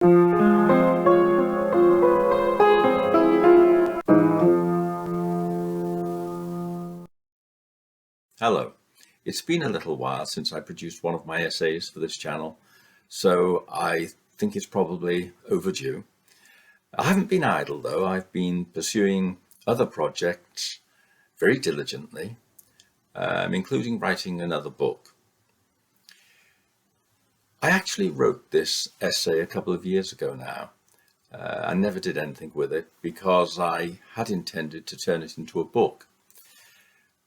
Hello. It's been a little while since I produced one of my essays for this channel, so I think it's probably overdue. I haven't been idle though. I've been pursuing other projects very diligently, including writing another book. I actually wrote this essay a couple of years ago now. I never did anything with it because I had intended to turn it into a book.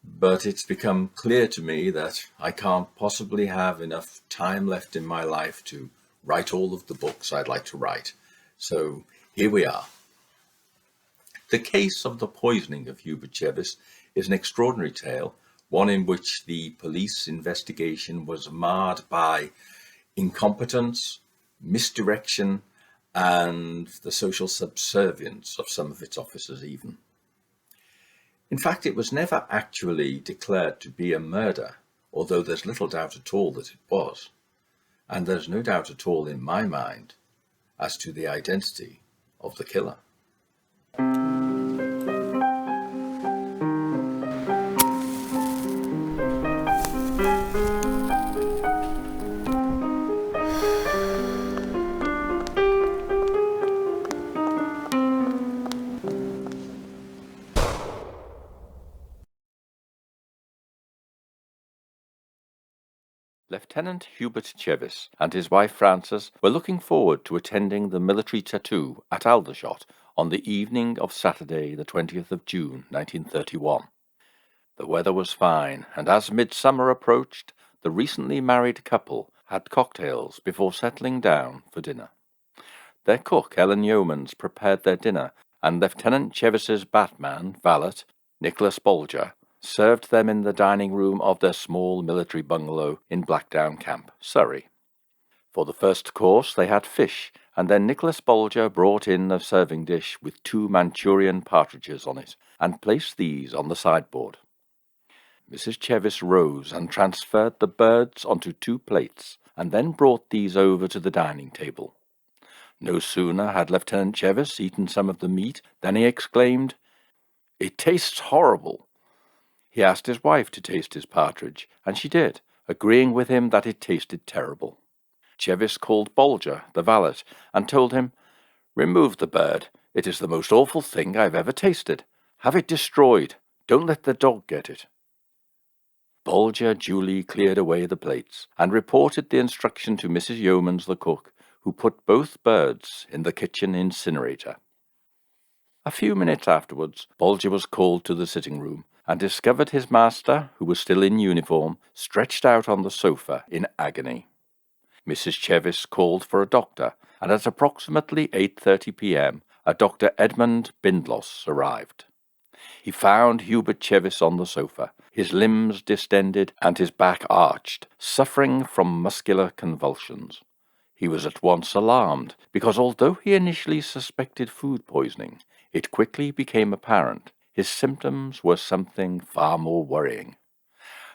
But it's become clear to me that I can't possibly have enough time left in my life to write all of the books I'd like to write. So here we are. The case of the poisoning of Hubert Chevis is an extraordinary tale, one in which the police investigation was marred by incompetence, misdirection, and the social subservience of some of its officers even. In fact, it was never actually declared to be a murder, although there's little doubt at all that it was. And there's no doubt at all in my mind as to the identity of the killer. Lieutenant Hubert Chevis and his wife Frances were looking forward to attending the military tattoo at Aldershot on the evening of Saturday, the 20th of June, 1931. The weather was fine, and as midsummer approached, the recently married couple had cocktails before settling down for dinner. Their cook, Ellen Yeomans, prepared their dinner, and Lieutenant Chevis's batman, valet, Nicholas Bolger, served them in the dining room of their small military bungalow in Blackdown Camp, Surrey. For the first course they had fish, and then Nicholas Bolger brought in a serving dish with 2 Manchurian partridges on it, and placed these on the sideboard. Mrs. Chevis rose and transferred the birds onto 2 plates, and then brought these over to the dining table. No sooner had Lieutenant Chevis eaten some of the meat than he exclaimed, "It tastes horrible." He asked his wife to taste his partridge, and she did, agreeing with him that it tasted terrible. Chevis called Bolger, the valet, and told him, "Remove the bird. It is the most awful thing I've ever tasted. Have it destroyed. Don't let the dog get it." Bolger duly cleared away the plates, and reported the instruction to Mrs. Yeomans, the cook, who put both birds in the kitchen incinerator. A few minutes afterwards, Bolger was called to the sitting-room, and discovered his master, who was still in uniform, stretched out on the sofa in agony. Mrs. Chevis called for a doctor, and at approximately 8:30 p.m. a Dr. Edmund Bindloss arrived. He found Hubert Chevis on the sofa, his limbs distended and his back arched, suffering from muscular convulsions. He was at once alarmed, because although he initially suspected food poisoning, it quickly became apparent his symptoms were something far more worrying.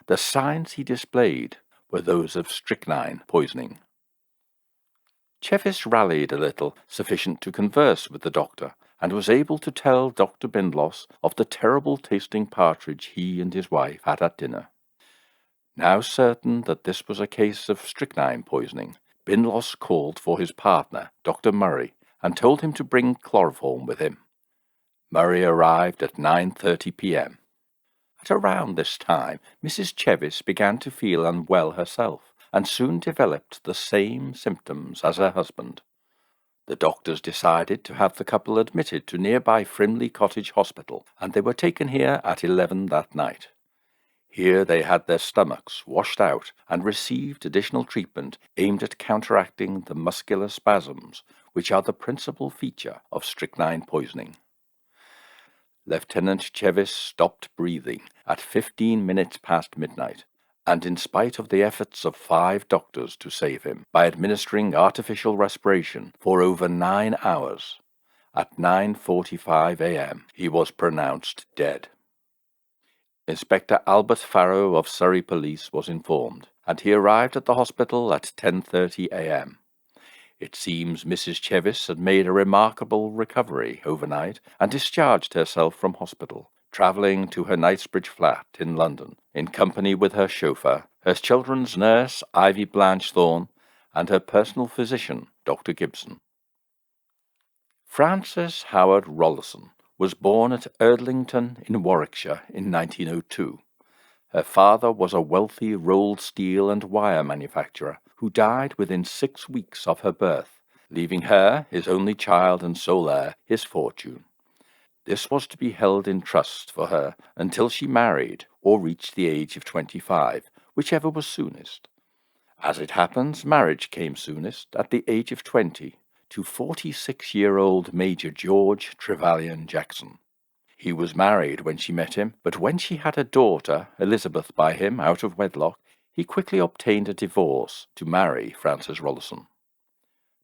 The signs he displayed were those of strychnine poisoning. Chevis rallied a little, sufficient to converse with the doctor, and was able to tell Dr. Bindloss of the terrible-tasting partridge he and his wife had at dinner. Now certain that this was a case of strychnine poisoning, Bindloss called for his partner, Dr. Murray, and told him to bring chloroform with him. Murray arrived at 9:30 p.m. At around this time, Mrs. Chevis began to feel unwell herself, and soon developed the same symptoms as her husband. The doctors decided to have the couple admitted to nearby Frimley Cottage Hospital, and they were taken here at 11 that night. Here they had their stomachs washed out and received additional treatment aimed at counteracting the muscular spasms, which are the principal feature of strychnine poisoning. Lieutenant Chevis stopped breathing at 15 minutes past midnight, and in spite of the efforts of 5 doctors to save him by administering artificial respiration for over 9 hours, at 9:45 a.m. he was pronounced dead. Inspector Albert Farrow of Surrey Police was informed, and he arrived at the hospital at 10:30 a.m. It seems Mrs. Chevis had made a remarkable recovery overnight and discharged herself from hospital, travelling to her Knightsbridge flat in London, in company with her chauffeur, her children's nurse, Ivy Blanchthorne, and her personal physician, Dr. Gibson. Frances Howard Rollason was born at Erdlington in Warwickshire in 1902. Her father was a wealthy rolled steel and wire manufacturer who died within 6 weeks of her birth, leaving her, his only child and sole heir, his fortune. This was to be held in trust for her until she married or reached the age of 25, whichever was soonest. As it happens, marriage came soonest, at the age of 20, to 46-year-old Major George Trevelyan Jackson. He was married when she met him, but when she had a daughter, Elizabeth, by him out of wedlock, he quickly obtained a divorce to marry Frances Rollason.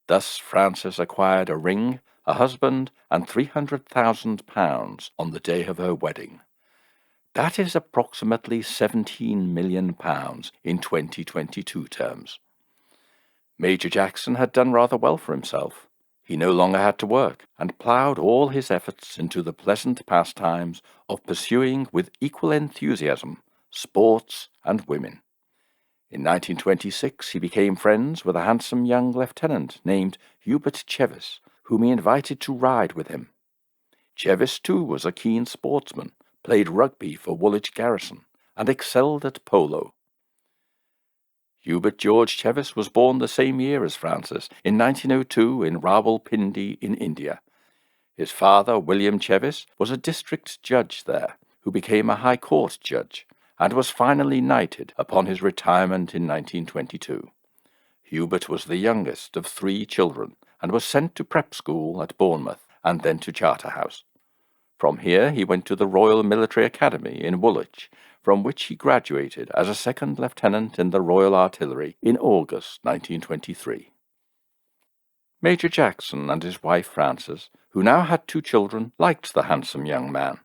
Thus Frances acquired a ring, a husband, and £300,000 on the day of her wedding. That is approximately £17 million in 2022 terms. Major Jackson had done rather well for himself. He no longer had to work, and ploughed all his efforts into the pleasant pastimes of pursuing with equal enthusiasm sports and women. In 1926 he became friends with a handsome young lieutenant named Hubert Chevis, whom he invited to ride with him. Chevis, too, was a keen sportsman, played rugby for Woolwich Garrison, and excelled at polo. Hubert George Chevis was born the same year as Frances, in 1902 in Rawalpindi in India. His father, William Chevis, was a district judge there, who became a High Court judge, and was finally knighted upon his retirement in 1922. Hubert was the youngest of 3 children, and was sent to prep school at Bournemouth, and then to Charterhouse. From here he went to the Royal Military Academy in Woolwich, from which he graduated as a second lieutenant in the Royal Artillery in August 1923. Major Jackson and his wife Frances, who now had 2 children, liked the handsome young man,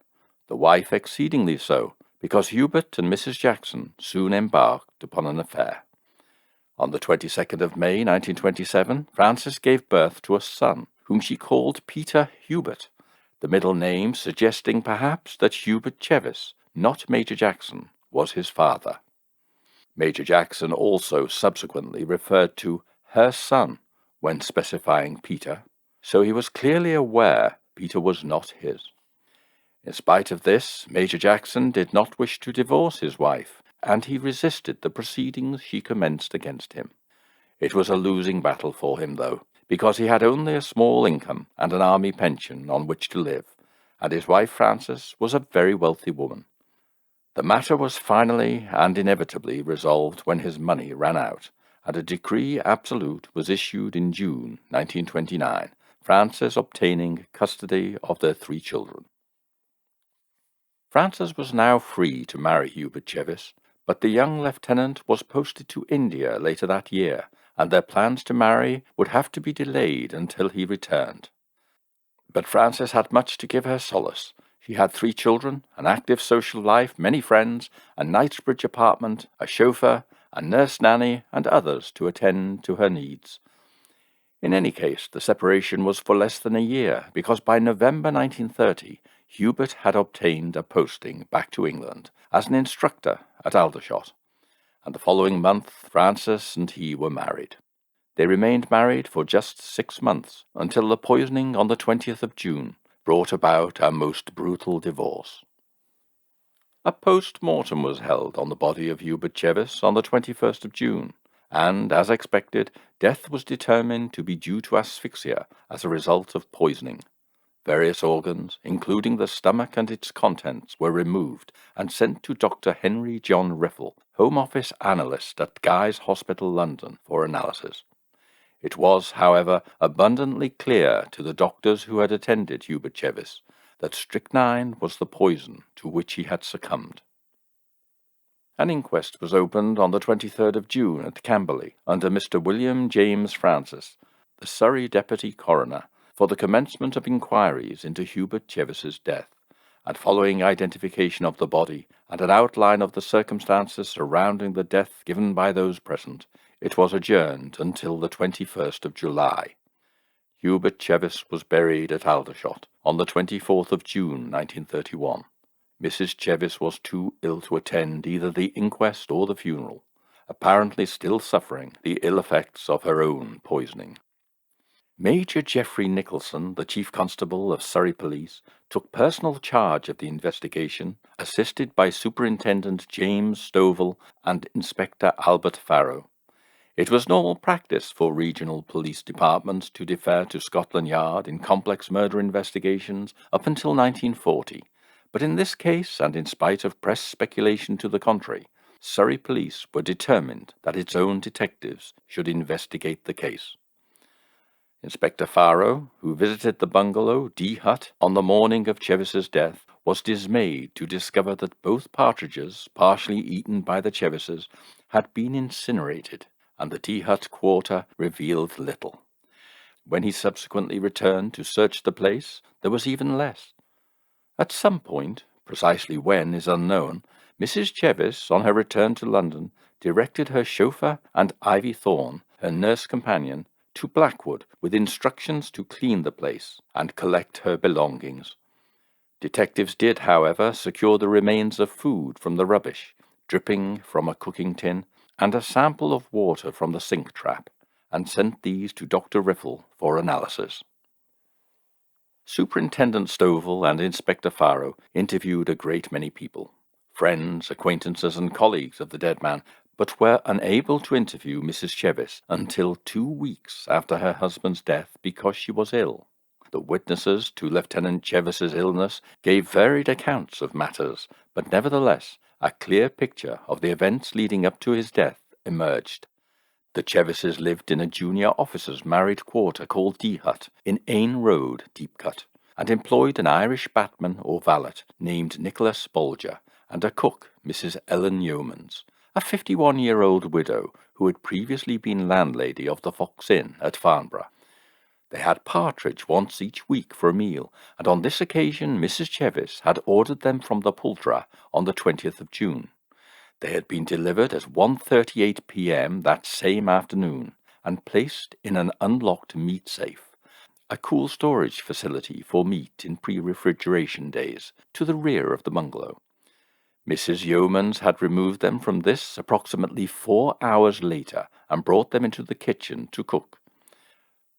the wife exceedingly so, because Hubert and Mrs. Jackson soon embarked upon an affair. On the 22nd of May 1927, Frances gave birth to a son, whom she called Peter Hubert, the middle name suggesting perhaps that Hubert Chevis, not Major Jackson, was his father. Major Jackson also subsequently referred to her son when specifying Peter, so he was clearly aware Peter was not his. In spite of this, Major Jackson did not wish to divorce his wife, and he resisted the proceedings she commenced against him. It was a losing battle for him, though, because he had only a small income and an army pension on which to live, and his wife Frances was a very wealthy woman. The matter was finally and inevitably resolved when his money ran out, and a decree absolute was issued in June 1929, Frances obtaining custody of their 3 children. Frances was now free to marry Hubert Chevis, but the young lieutenant was posted to India later that year, and their plans to marry would have to be delayed until he returned. But Frances had much to give her solace. She had 3 children, an active social life, many friends, a Knightsbridge apartment, a chauffeur, a nurse nanny, and others to attend to her needs. In any case, the separation was for less than a year, because by November 1930, Hubert had obtained a posting back to England as an instructor at Aldershot, and the following month Frances and he were married. They remained married for just 6 months, until the poisoning on the 20th of June brought about a most brutal divorce. A post-mortem was held on the body of Hubert Chevis on the 21st of June, and, as expected, death was determined to be due to asphyxia as a result of poisoning. Various organs, including the stomach and its contents, were removed and sent to Dr. Henry John Riffle, Home Office Analyst at Guy's Hospital, London, for analysis. It was, however, abundantly clear to the doctors who had attended Hubert Chevis that strychnine was the poison to which he had succumbed. An inquest was opened on the 23rd of June at Camberley under Mr. William James Francis, the Surrey Deputy Coroner, for the commencement of inquiries into Hubert Chevis's death, and following identification of the body and an outline of the circumstances surrounding the death given by those present, It was adjourned until the 21st of July. Hubert Chevis was buried at Aldershot on the 24th of June 1931. Mrs. Chevis was too ill to attend either the inquest or the funeral, apparently still suffering the ill effects of her own poisoning. Major Geoffrey Nicholson, the Chief Constable of Surrey Police, took personal charge of the investigation, assisted by Superintendent James Stovall and Inspector Albert Farrow. It was normal practice for regional police departments to defer to Scotland Yard in complex murder investigations up until 1940, but in this case, and in spite of press speculation to the contrary, Surrey Police were determined that its own detectives should investigate the case. Inspector Farrow, who visited the bungalow D Hut on the morning of Chevis's death, was dismayed to discover that both partridges, partially eaten by the Chevises, had been incinerated, and the D Hut quarter revealed little. When he subsequently returned to search the place, there was even less. At some point, precisely when is unknown, Mrs. Chevis, on her return to London, directed her chauffeur and Ivy Thorne, her nurse companion, to Blackwood with instructions to clean the place and collect her belongings. Detectives did, however, secure the remains of food from the rubbish, dripping from a cooking tin, and a sample of water from the sink trap, and sent these to Dr. Riffle for analysis. Superintendent Stovall and Inspector Farrow interviewed a great many people, friends, acquaintances, and colleagues of the dead man, but were unable to interview Mrs. Chevis until 2 weeks after her husband's death because she was ill. The witnesses to Lieutenant Chevis's illness gave varied accounts of matters, but nevertheless a clear picture of the events leading up to his death emerged. The Chevises lived in a junior officers' married quarter called D Hut in Ain Road, Deepcut, and employed an Irish batman or valet named Nicholas Bolger and a cook, Mrs. Ellen Yeomans, a 51-year-old widow who had previously been landlady of the Fox Inn at Farnborough. They had partridge once each week for a meal, and on this occasion Mrs. Chevis had ordered them from the Poultry on the 20th of June. They had been delivered at 1:38 p.m. that same afternoon and placed in an unlocked meat safe, a cool storage facility for meat in pre-refrigeration days, to the rear of the bungalow. Mrs. Yeomans had removed them from this approximately 4 hours later and brought them into the kitchen to cook.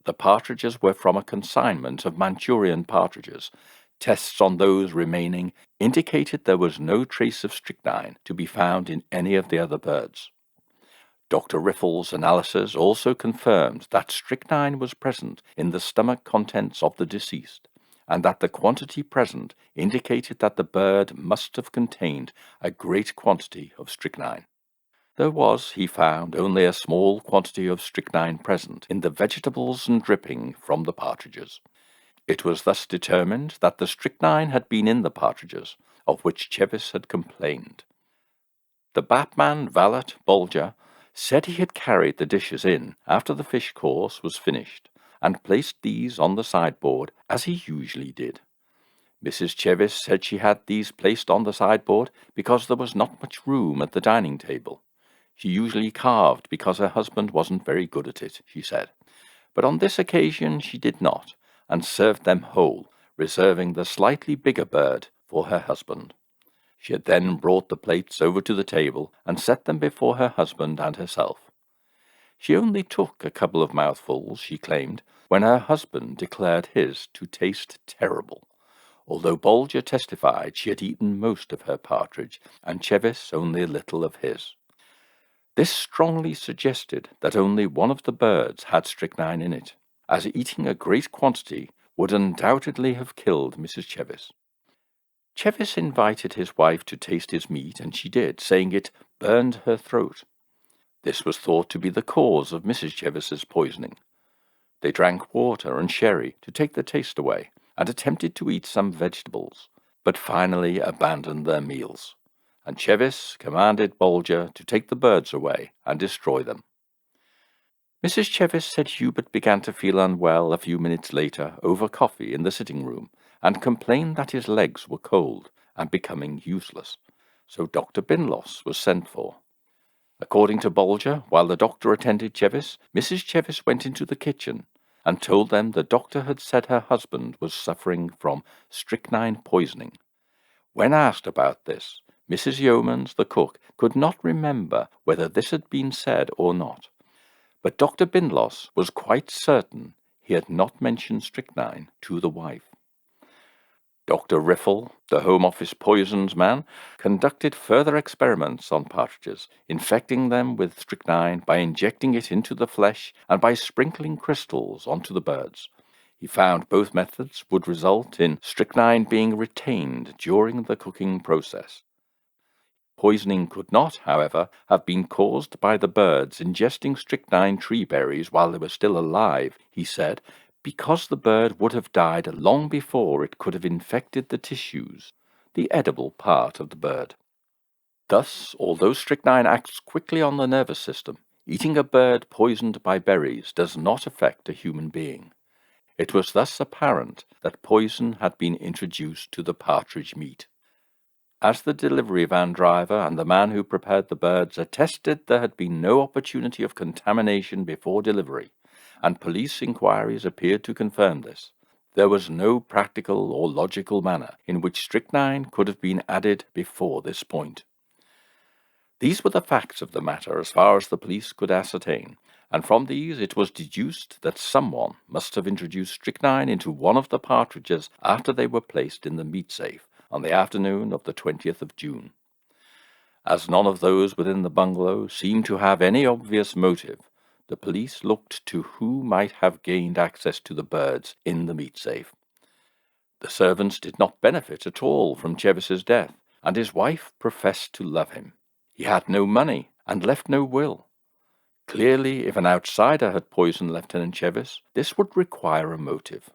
The partridges were from a consignment of Manchurian partridges. Tests on those remaining indicated there was no trace of strychnine to be found in any of the other birds. Dr. Riffle's analysis also confirmed that strychnine was present in the stomach contents of the deceased, and that the quantity present indicated that the bird must have contained a great quantity of strychnine. There was, he found, only a small quantity of strychnine present in the vegetables and dripping from the partridges. It was thus determined that the strychnine had been in the partridges, of which Chevis had complained. The batman valet, Bolger, said he had carried the dishes in after the fish course was finished, and placed these on the sideboard as he usually did. Mrs. Chevis said she had these placed on the sideboard because there was not much room at the dining table. She usually carved because her husband wasn't very good at it, she said, but on this occasion she did not, and served them whole, reserving the slightly bigger bird for her husband. She had then brought the plates over to the table and set them before her husband and herself. She only took a couple of mouthfuls, she claimed, when her husband declared his to taste terrible, although Bolger testified she had eaten most of her partridge and Chevis only a little of his. This strongly suggested that only one of the birds had strychnine in it, as eating a great quantity would undoubtedly have killed Mrs. Chevis. Chevis invited his wife to taste his meat, and she did, saying it burned her throat. This was thought to be the cause of Mrs. Chevis's poisoning. They drank water and sherry to take the taste away, and attempted to eat some vegetables, but finally abandoned their meals, and Chevis commanded Bolger to take the birds away and destroy them. Mrs. Chevis said Hubert began to feel unwell a few minutes later over coffee in the sitting room, and complained that his legs were cold and becoming useless, so Dr. Binloss was sent for. According to Bolger, while the doctor attended Chevis, Mrs. Chevis went into the kitchen and told them the doctor had said her husband was suffering from strychnine poisoning. When asked about this, Mrs. Yeomans, the cook, could not remember whether this had been said or not, but Dr. Bindloss was quite certain he had not mentioned strychnine to the wife. Dr. Riffle, the Home Office poisons man, conducted further experiments on partridges, infecting them with strychnine by injecting it into the flesh and by sprinkling crystals onto the birds. He found both methods would result in strychnine being retained during the cooking process. Poisoning could not, however, have been caused by the birds ingesting strychnine tree berries while they were still alive, he said, because the bird would have died long before it could have infected the tissues, the edible part of the bird. Thus, although strychnine acts quickly on the nervous system, eating a bird poisoned by berries does not affect a human being. It was thus apparent that poison had been introduced to the partridge meat. As the delivery van driver and the man who prepared the birds attested, there had been no opportunity of contamination before delivery, and police inquiries appeared to confirm this. There was no practical or logical manner in which strychnine could have been added before this point. These were the facts of the matter as far as the police could ascertain, and from these it was deduced that someone must have introduced strychnine into one of the partridges after they were placed in the meat safe on the afternoon of the 20th of June. As none of those within the bungalow seemed to have any obvious motive, the police looked to who might have gained access to the birds in the meat safe. The servants did not benefit at all from Chevis's death, and his wife professed to love him. He had no money and left no will. Clearly, if an outsider had poisoned Lieutenant Chevis, this would require a motive.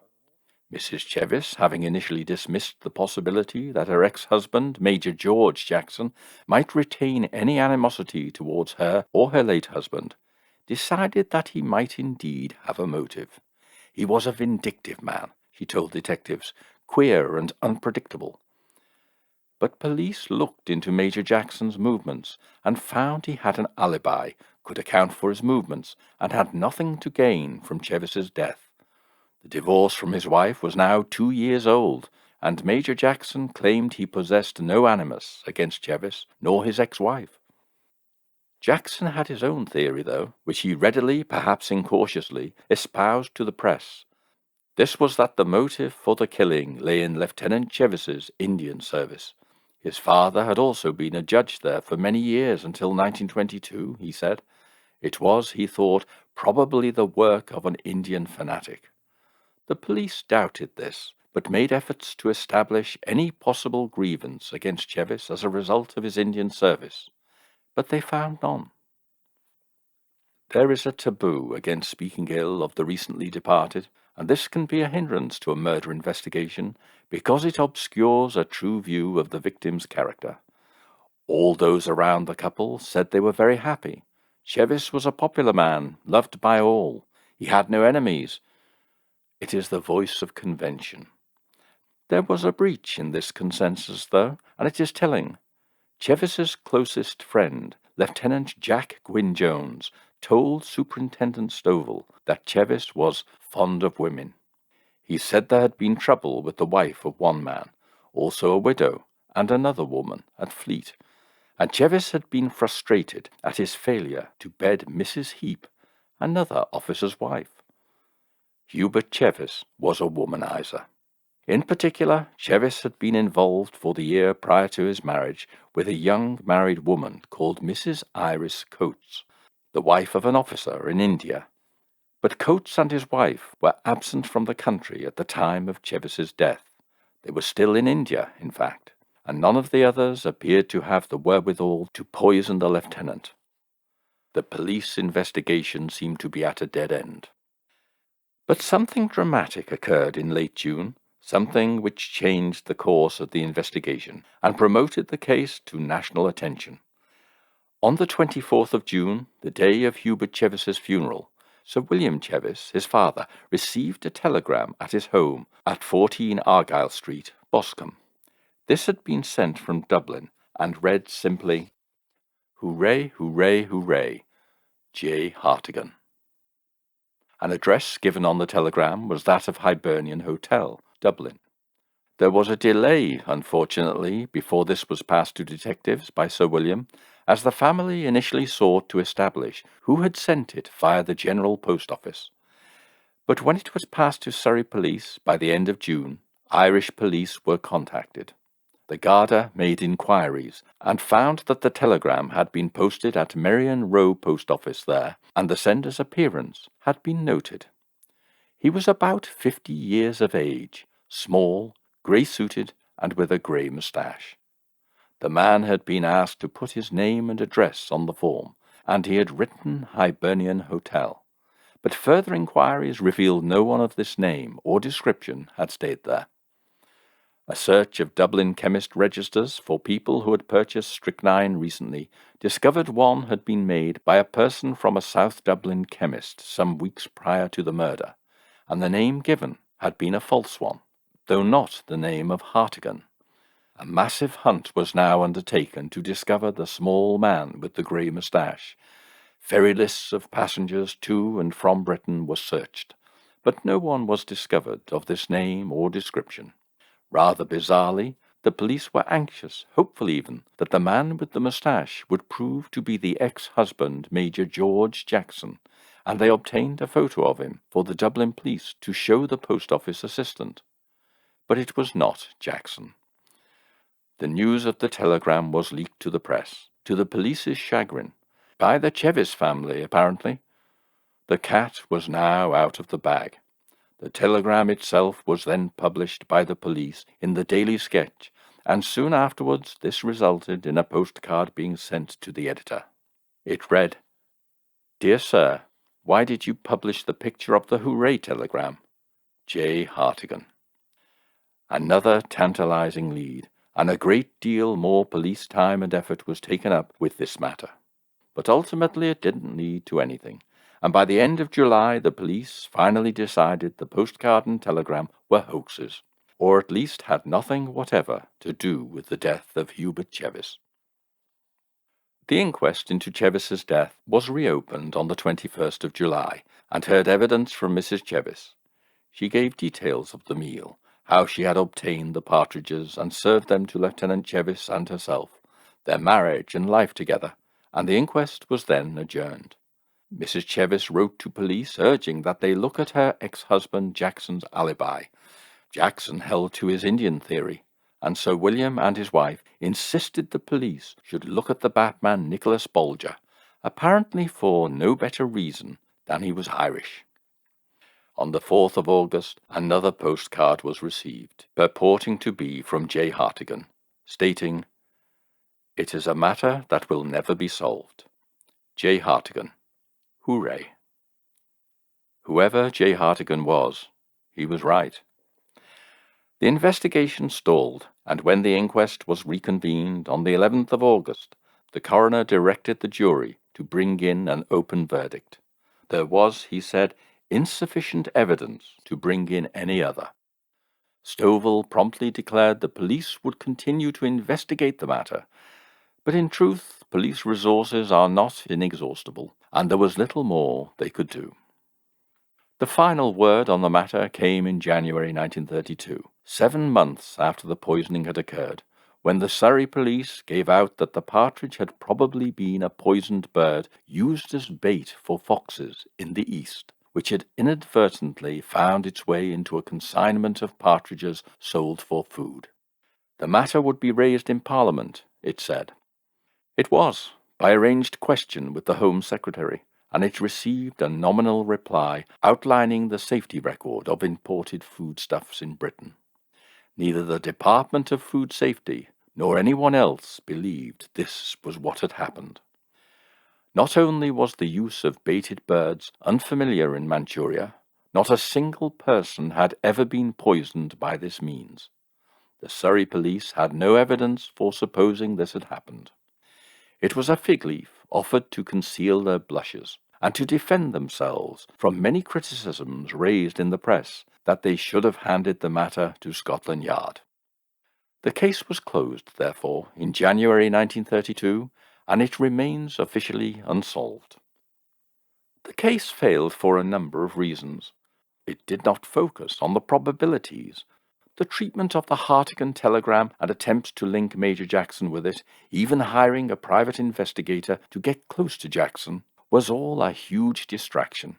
Mrs. Chevis, having initially dismissed the possibility that her ex-husband, Major George Jackson, might retain any animosity towards her or her late husband, decided that he might indeed have a motive. He was a vindictive man, she told detectives, queer and unpredictable. But police looked into Major Jackson's movements and found he had an alibi, could account for his movements, and had nothing to gain from Chevis's death. The divorce from his wife was now 2 years old, and Major Jackson claimed he possessed no animus against Chevis nor his ex-wife. Jackson had his own theory, though, which he readily, perhaps incautiously, espoused to the press. This was that the motive for the killing lay in Lieutenant Chevis's Indian service. His father had also been a judge there for many years until 1922, he said. It was, he thought, probably the work of an Indian fanatic. The police doubted this, but made efforts to establish any possible grievance against Chevis as a result of his Indian service, but they found none. There is a taboo against speaking ill of the recently departed, and this can be a hindrance to a murder investigation because it obscures a true view of the victim's character. All those around the couple said they were very happy. Chevis was a popular man, loved by all. He had no enemies. It is the voice of convention. There was a breach in this consensus, though, and it is telling. Chevis's closest friend, Lieutenant Jack Gwyn Jones, told Superintendent Stovall that Chevis was fond of women. He said there had been trouble with the wife of one man, also a widow, and another woman at Fleet, and Chevis had been frustrated at his failure to bed Mrs. Heap, another officer's wife. Hubert Chevis was a womanizer. In particular, Chevis had been involved for the year prior to his marriage with a young married woman called Mrs. Iris Coates, the wife of an officer in India. But Coates and his wife were absent from the country at the time of Chevis's death. They were still in India, in fact, and none of the others appeared to have the wherewithal to poison the lieutenant. The police investigation seemed to be at a dead end. But something dramatic occurred in late June, something which changed the course of the investigation and promoted the case to national attention. On the 24th of June, the day of Hubert Chevis's funeral, Sir William Chevis, his father, received a telegram at his home at 14 Argyle Street, Boscombe. This had been sent from Dublin and read simply, Hooray, hooray, hooray. J. Hartigan. An address given on the telegram was that of Hibernian Hotel, Dublin. There was a delay, unfortunately, before this was passed to detectives by Sir William, as the family initially sought to establish who had sent it via the General Post Office. But when it was passed to Surrey Police by the end of June, Irish police were contacted. The Garda made inquiries and found that the telegram had been posted at Merrion Row Post Office there, and the sender's appearance had been noted. He was about 50 years of age, small, grey-suited, and with a grey moustache. The man had been asked to put his name and address on the form, and he had written Hibernian Hotel. But further inquiries revealed no one of this name or description had stayed there. A search of Dublin chemist registers for people who had purchased strychnine recently discovered one had been made by a person from a South Dublin chemist some weeks prior to the murder, and the name given had been a false one, though not the name of Hartigan. A massive hunt was now undertaken to discover the small man with the grey moustache. Ferry lists of passengers to and from Britain were searched, but no one was discovered of this name or description. Rather bizarrely, the police were anxious, hopeful even, that the man with the moustache would prove to be the ex-husband Major George Jackson, and they obtained a photo of him for the Dublin police to show the post office assistant. But it was not Jackson. The news of the telegram was leaked to the press, to the police's chagrin, by the Chevis family, apparently. The cat was now out of the bag. The telegram itself was then published by the police in the Daily Sketch, and soon afterwards this resulted in a postcard being sent to the editor. It read, "Dear Sir, why did you publish the picture of the hooray telegram? J. Hartigan." Another tantalizing lead, and a great deal more police time and effort was taken up with this matter. But ultimately it didn't lead to anything, and by the end of July the police finally decided the postcard and telegram were hoaxes, or at least had nothing whatever to do with the death of Hubert Chevis. The inquest into Chevis's death was reopened on the 21st of July, and heard evidence from Mrs. Chevis. She gave details of the meal, how she had obtained the partridges and served them to Lieutenant Chevis and herself, their marriage and life together, and the inquest was then adjourned. Mrs. Chevis wrote to police urging that they look at her ex-husband Jackson's alibi. Jackson held to his Indian theory, and Sir William and his wife insisted the police should look at the Batman Nicholas Bolger, apparently for no better reason than he was Irish. On the 4th of August, another postcard was received, purporting to be from J. Hartigan, stating, "It is a matter that will never be solved. J. Hartigan. Hooray." Whoever J. Hartigan was, he was right. The investigation stalled, and when the inquest was reconvened on the 11th of August, the coroner directed the jury to bring in an open verdict. There was, he said, insufficient evidence to bring in any other. Stovall promptly declared the police would continue to investigate the matter, but in truth, police resources are not inexhaustible, and there was little more they could do. The final word on the matter came in January 1932, 7 months after the poisoning had occurred, when the Surrey police gave out that the partridge had probably been a poisoned bird used as bait for foxes in the East, which had inadvertently found its way into a consignment of partridges sold for food. The matter would be raised in Parliament, it said. It was, by arranged question with the Home Secretary, and it received a nominal reply outlining the safety record of imported foodstuffs in Britain. Neither the Department of Food Safety nor anyone else believed this was what had happened. Not only was the use of baited birds unfamiliar in Manchuria, not a single person had ever been poisoned by this means. The Surrey police had no evidence for supposing this had happened. It was a fig leaf offered to conceal their blushes, and to defend themselves from many criticisms raised in the press that they should have handed the matter to Scotland Yard. The case was closed, therefore, in January 1932, and it remains officially unsolved. The case failed for a number of reasons. It did not focus on the probabilities. The treatment of the Hartigan telegram and attempts to link Major Jackson with it, even hiring a private investigator to get close to Jackson, was all a huge distraction.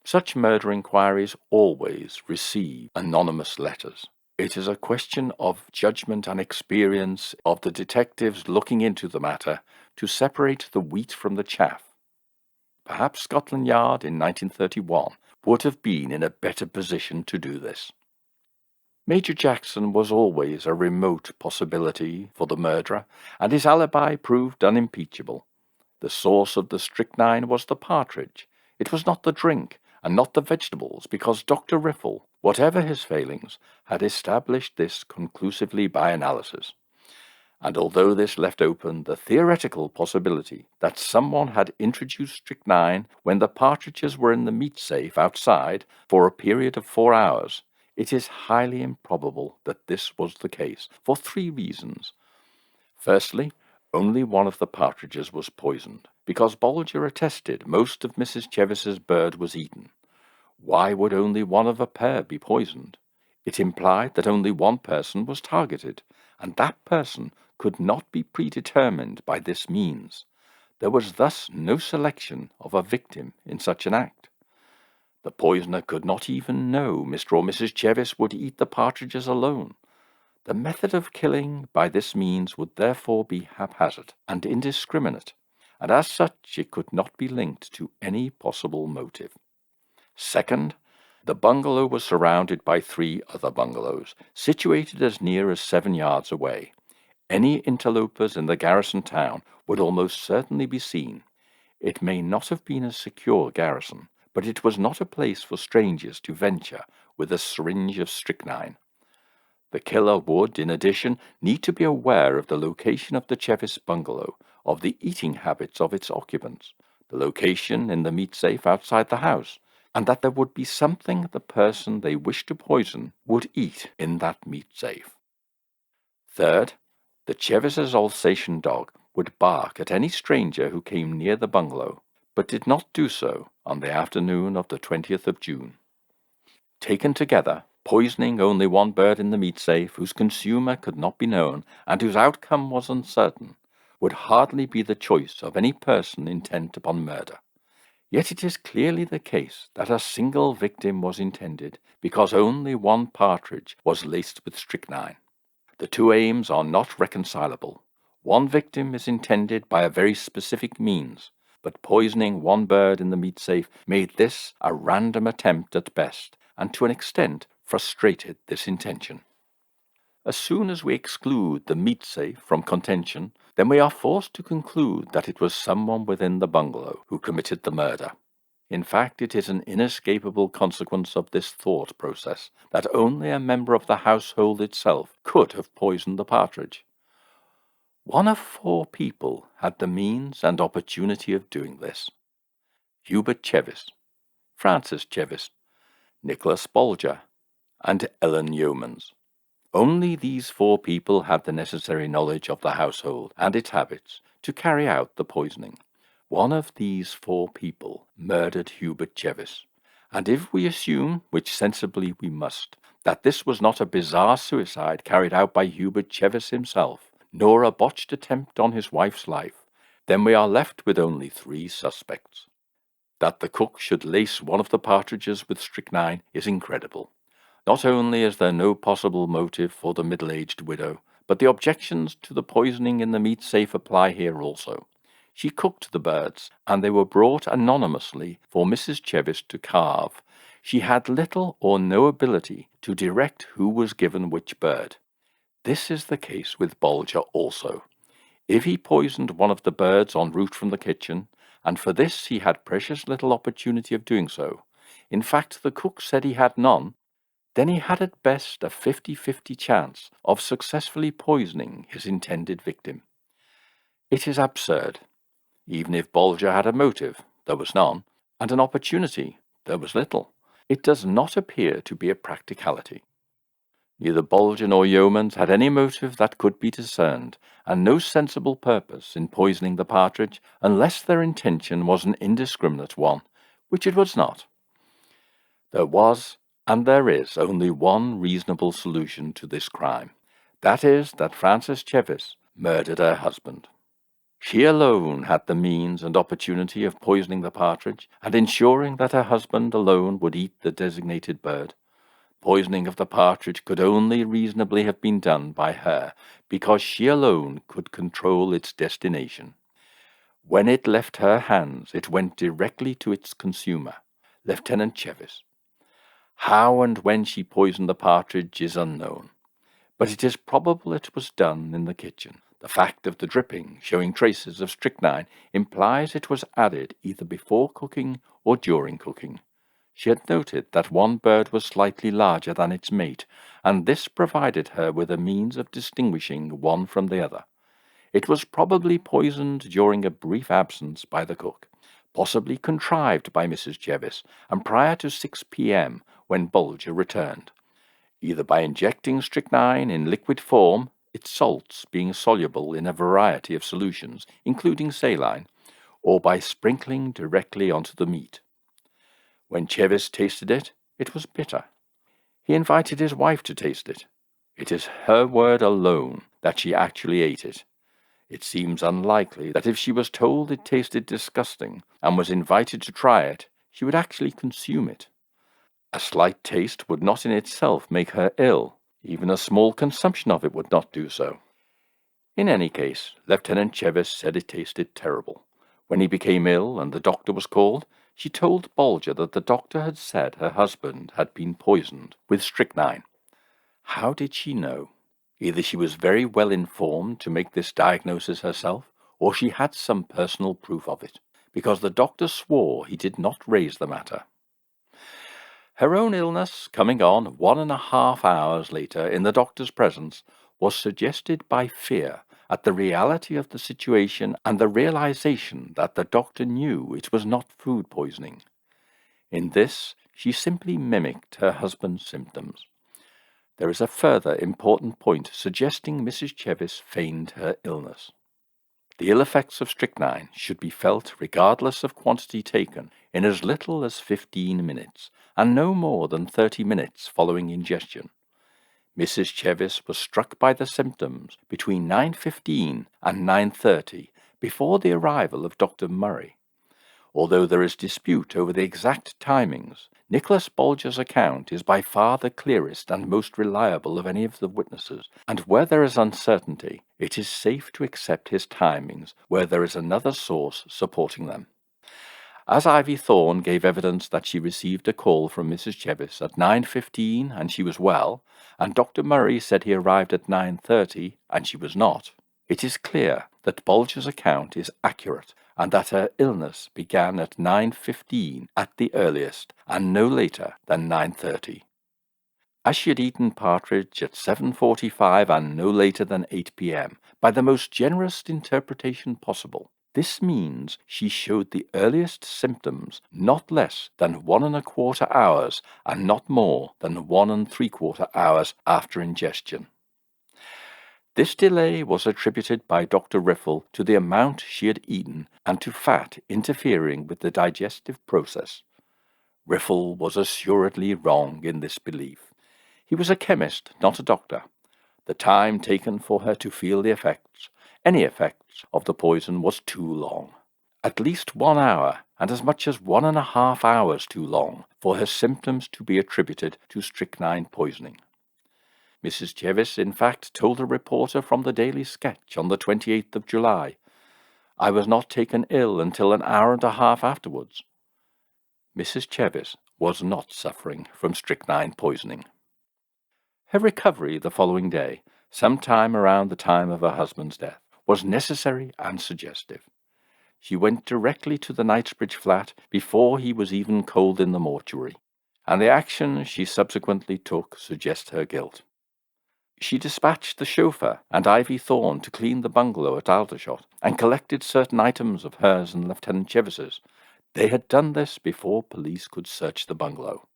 Such murder inquiries always receive anonymous letters. It is a question of judgment and experience of the detectives looking into the matter to separate the wheat from the chaff. Perhaps Scotland Yard in 1931 would have been in a better position to do this. Major Jackson was always a remote possibility for the murderer, and his alibi proved unimpeachable. The source of the strychnine was the partridge. It was not the drink, and not the vegetables, because Dr. Riffle, whatever his failings, had established this conclusively by analysis. And although this left open the theoretical possibility that someone had introduced strychnine when the partridges were in the meat safe outside for a period of 4 hours, it is highly improbable that this was the case, for 3 reasons. Firstly, only one of the partridges was poisoned, because Bolger attested most of Mrs. Chevis's bird was eaten. Why would only one of a pair be poisoned? It implied that only one person was targeted, and that person could not be predetermined by this means. There was thus no selection of a victim in such an act. The poisoner could not even know Mr. or Mrs. Chevis would eat the partridges alone. The method of killing by this means would therefore be haphazard and indiscriminate, and as such it could not be linked to any possible motive. Second, the bungalow was surrounded by 3 other bungalows, situated as near as 7 yards away. Any interlopers in the garrison town would almost certainly be seen. It may not have been a secure garrison, but it was not a place for strangers to venture with a syringe of strychnine. The killer would, in addition, need to be aware of the location of the Chevis bungalow, of the eating habits of its occupants, the location in the meat safe outside the house, and that there would be something the person they wished to poison would eat in that meat safe. Third, the Chevis's Alsatian dog would bark at any stranger who came near the bungalow, but did not do so on the afternoon of the 20th of June. Taken together, poisoning only one bird in the meat safe, whose consumer could not be known, and whose outcome was uncertain, would hardly be the choice of any person intent upon murder. Yet it is clearly the case that a single victim was intended, because only one partridge was laced with strychnine. The 2 aims are not reconcilable. One victim is intended by a very specific means, but poisoning one bird in the meat safe made this a random attempt at best, and to an extent frustrated this intention. As soon as we exclude the meat safe from contention, then we are forced to conclude that it was someone within the bungalow who committed the murder. In fact, it is an inescapable consequence of this thought process that only a member of the household itself could have poisoned the partridge. One of 4 people had the means and opportunity of doing this: Hubert Chevis, Francis Chevis, Nicholas Bolger, and Ellen Yeomans. Only these 4 people had the necessary knowledge of the household and its habits to carry out the poisoning. One of these 4 people murdered Hubert Chevis, and if we assume, which sensibly we must, that this was not a bizarre suicide carried out by Hubert Chevis himself, nor a botched attempt on his wife's life, then we are left with only 3 suspects. That the cook should lace one of the partridges with strychnine is incredible. Not only is there no possible motive for the middle-aged widow, but the objections to the poisoning in the meat safe apply here also. She cooked the birds, and they were brought anonymously for Mrs. Chevis to carve. She had little or no ability to direct who was given which bird. This is the case with Bolger also. If he poisoned one of the birds en route from the kitchen, and for this he had precious little opportunity of doing so, in fact the cook said he had none, then he had at best a 50-50 chance of successfully poisoning his intended victim. It is absurd. Even if Bolger had a motive, there was none, and an opportunity, there was little. It does not appear to be a practicality. Neither Bolger nor Yeomans had any motive that could be discerned, and no sensible purpose in poisoning the partridge, unless their intention was an indiscriminate one, which it was not. There was, and there is, only one reasonable solution to this crime. That is, that Frances Chevis murdered her husband. She alone had the means and opportunity of poisoning the partridge, and ensuring that her husband alone would eat the designated bird. Poisoning of the partridge could only reasonably have been done by her, because she alone could control its destination. When it left her hands, it went directly to its consumer, Lieutenant Chevis. How and when she poisoned the partridge is unknown, but it is probable it was done in the kitchen. The fact of the dripping, showing traces of strychnine, implies it was added either before cooking or during cooking. She had noted that one bird was slightly larger than its mate, and this provided her with a means of distinguishing one from the other. It was probably poisoned during a brief absence by the cook, possibly contrived by Mrs. Chevis, and prior to 6 p.m. when Bolger returned, either by injecting strychnine in liquid form, its salts being soluble in a variety of solutions, including saline, or by sprinkling directly onto the meat. When Chevis tasted it, it was bitter. He invited his wife to taste it. It is her word alone that she actually ate it. It seems unlikely that if she was told it tasted disgusting and was invited to try it, she would actually consume it. A slight taste would not in itself make her ill. Even a small consumption of it would not do so. In any case, Lieutenant Chevis said it tasted terrible. When he became ill and the doctor was called, she told Bolger that the doctor had said her husband had been poisoned with strychnine. How did she know? Either she was very well informed to make this diagnosis herself, or she had some personal proof of it, because the doctor swore he did not raise the matter. Her own illness, coming on 1.5 hours later in the doctor's presence, was suggested by fear at the reality of the situation and the realization that the doctor knew it was not food poisoning. In this, she simply mimicked her husband's symptoms. There is a further important point suggesting Mrs. Chevis feigned her illness. The ill effects of strychnine should be felt regardless of quantity taken in as little as 15 minutes, and no more than 30 minutes following ingestion. Mrs. Chevis was struck by the symptoms between 9:15 and 9:30 before the arrival of Dr. Murray. Although there is dispute over the exact timings, Nicholas Bolger's account is by far the clearest and most reliable of any of the witnesses, and where there is uncertainty, it is safe to accept his timings where there is another source supporting them. As Ivy Thorne gave evidence that she received a call from Mrs. Chevis at 9:15 and she was well, and Dr. Murray said he arrived at 9:30 and she was not, it is clear that Bolger's account is accurate and that her illness began at 9:15 at the earliest and no later than 9:30. As she had eaten partridge at 7:45 and no later than 8 p.m., by the most generous interpretation possible, this means she showed the earliest symptoms not less than 1.25 hours and not more than 1.75 hours after ingestion. This delay was attributed by Dr. Riffle to the amount she had eaten and to fat interfering with the digestive process. Riffle was assuredly wrong in this belief. He was a chemist, not a doctor. The time taken for her to feel the effects, any effects, of the poison was too long. At least 1 hour, and as much as 1.5 hours too long, for her symptoms to be attributed to strychnine poisoning. Mrs. Chevis, in fact, told a reporter from the Daily Sketch on the 28th of July, "I was not taken ill until an hour and a half afterwards." Mrs. Chevis was not suffering from strychnine poisoning. Her recovery the following day, sometime around the time of her husband's death, was necessary and suggestive. She went directly to the Knightsbridge flat before he was even cold in the mortuary, and the action she subsequently took suggests her guilt. She dispatched the chauffeur and Ivy Thorne to clean the bungalow at Aldershot, and collected certain items of hers and Lieutenant Chevis's. They had done this before police could search the bungalow.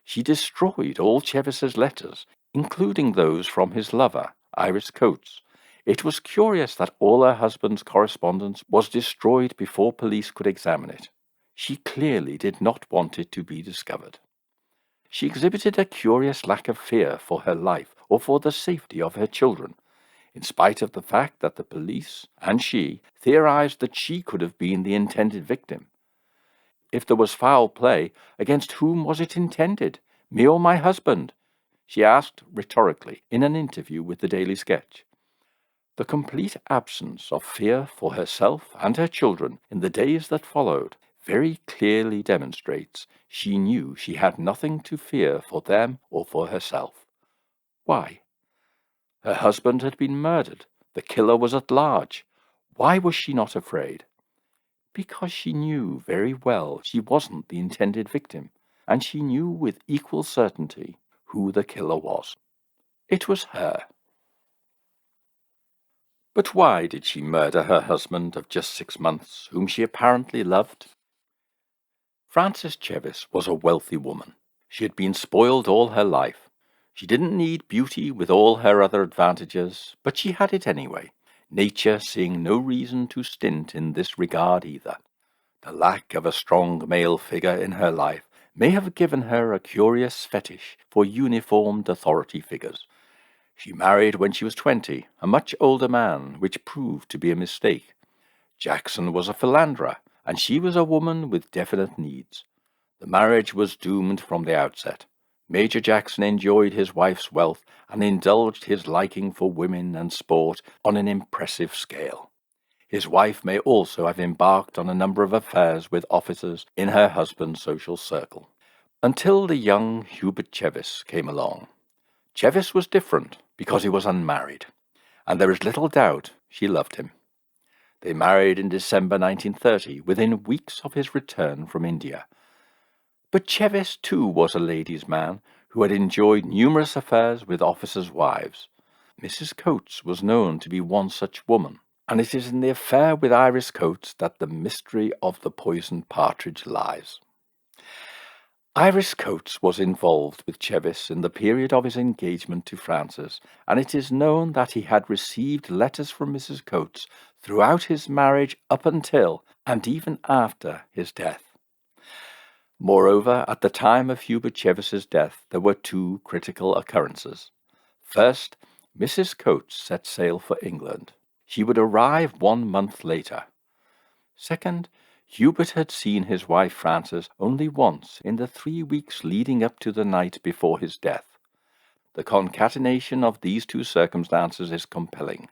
She destroyed all Chevis's letters, including those from his lover, Iris Coates. It was curious that all her husband's correspondence was destroyed before police could examine it. She clearly did not want it to be discovered. She exhibited a curious lack of fear for her life or for the safety of her children, in spite of the fact that the police and she theorized that she could have been the intended victim. If there was foul play, against whom was it intended? Me or my husband? She asked rhetorically in an interview with the Daily Sketch. The complete absence of fear for herself and her children in the days that followed very clearly demonstrates she knew she had nothing to fear for them or for herself. Why? Her husband had been murdered. The killer was at large. Why was she not afraid? Because she knew very well she wasn't the intended victim, and she knew with equal certainty who the killer was. It was her. But why did she murder her husband of just 6 months, whom she apparently loved? Frances Chevis was a wealthy woman. She had been spoiled all her life. She didn't need beauty with all her other advantages, but she had it anyway, nature seeing no reason to stint in this regard either. The lack of a strong male figure in her life may have given her a curious fetish for uniformed authority figures. She married when she was 20, a much older man, which proved to be a mistake. Jackson was a philanderer, and she was a woman with definite needs. The marriage was doomed from the outset. Major Jackson enjoyed his wife's wealth and indulged his liking for women and sport on an impressive scale. His wife may also have embarked on a number of affairs with officers in her husband's social circle. Until the young Hubert Chevis came along. Chevis was different because he was unmarried, and there is little doubt she loved him. They married in December 1930, within weeks of his return from India. But Chevis too was a ladies' man who had enjoyed numerous affairs with officers' wives. Mrs. Coates was known to be one such woman, and it is in the affair with Iris Coates that the mystery of the poisoned partridge lies. Iris Coates was involved with Chevis in the period of his engagement to Frances, and it is known that he had received letters from Mrs. Coates throughout his marriage up until and even after his death. Moreover, at the time of Hubert Chevis's death, there were two critical occurrences. First, Mrs. Coates set sail for England. She would arrive 1 month later. Second, Hubert had seen his wife Frances only once in the 3 weeks leading up to the night before his death. The concatenation of these two circumstances is compelling.